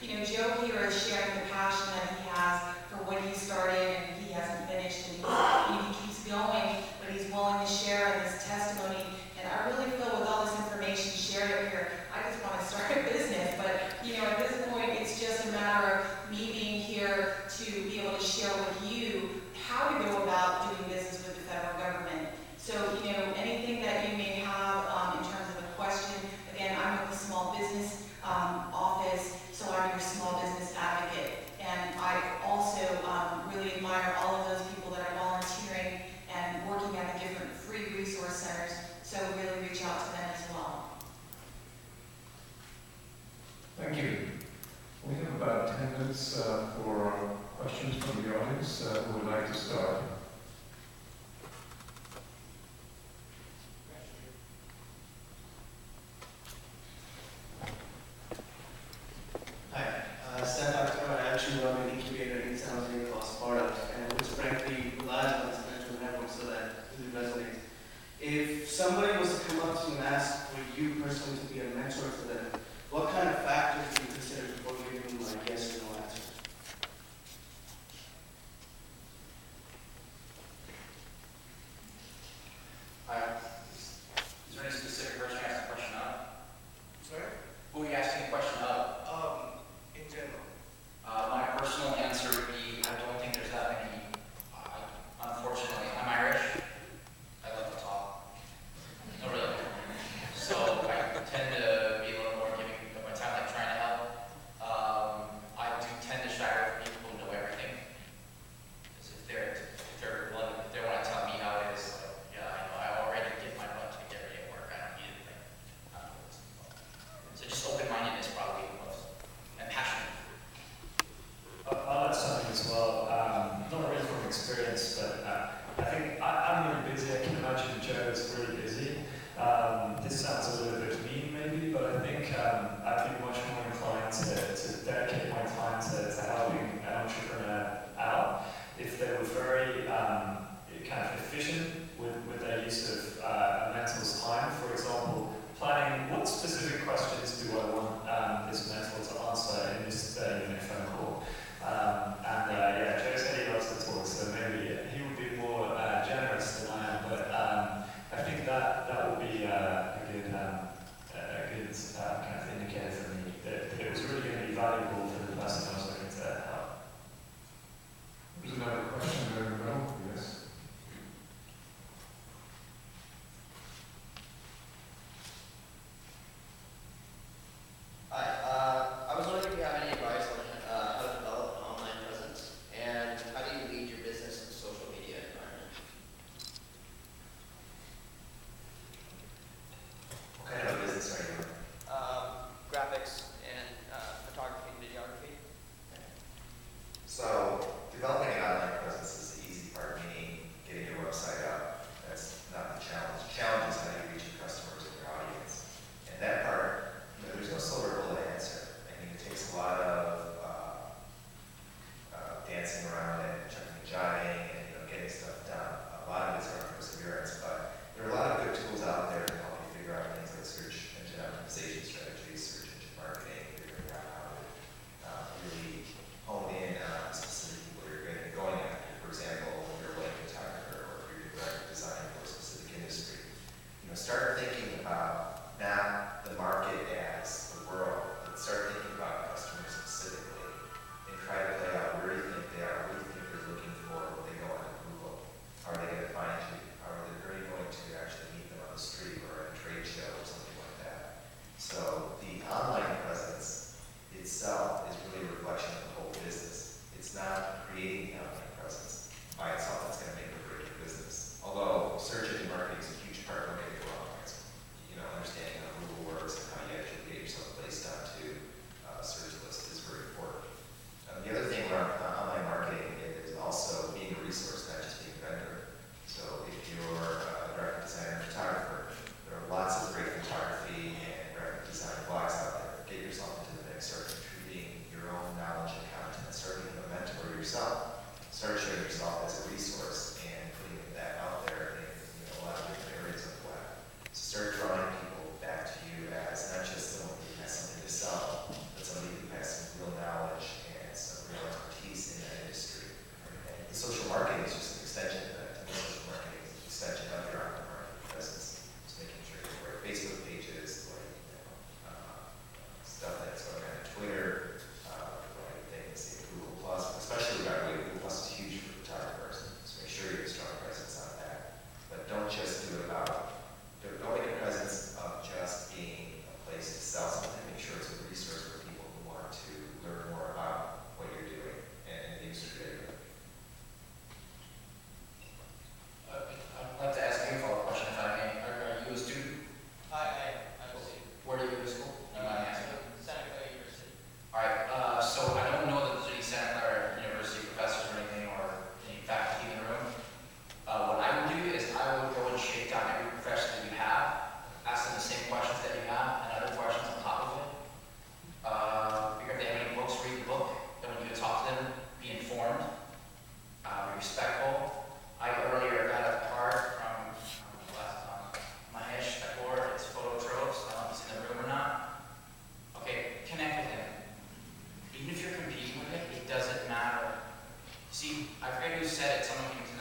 Joe here is sharing the passion that he has for what he started and he hasn't finished, and he keeps going, but he's willing to share in this testimony. And I really feel with all this information shared up here, I just want to start a business. But at this point, it's just a matter of me being here to be able to share with you how to go about doing business with the federal government. So, anything that you may have in terms of a question, again, I'm with the Small Business Office, so I'm your small business advocate. And I also really admire all of those people that are volunteering and working at the different free resource centers, so really reach out to them as well. Thank you. We have about 10 minutes for questions from the audience. Who would like to start? If somebody was to come up to you and ask for you personally to be a mentor to them, what kind of factors do you consider before giving them a yes or no answer? Is there any specific person you asked the question of? Sorry? Who are you asking the question of? In general. My personal answer would be, I don't think there's that many. Unfortunately, I'm Irish. I love to talk. No, really. So I tend to be a little more giving of my time, like trying to help. I do tend to shy away from people who know everything. Because if they want to tell me how it is, like, yeah, I know, I already get my butt to get ready at work. I don't need anything. So just open-mindedness probably the most, and passion. I'll add something as well. Not really from experience, but I think I'm really busy. I can imagine Joe is really busy. This sounds a little bit mean maybe, but I think I'd be much more inclined to dedicate my time to helping an entrepreneur out if they were very kind of efficient with their use of a mentor's time. For example, planning what specific questions do I want this mentor to answer in this 30-minute phone call. Yeah, Joe said he loves to talk, so maybe he would be more generous than I am, but I think that would be a good kind of indicator for me that it was really going to be valuable for the person I was looking to help. There's another question there in the middle. Yes. Hi, I was wondering if you have any advice on how to develop an online presence, and how do you lead your business in the social media environment? What kind of a business are you in? Graphics and photography and See, I forget who said it, someone can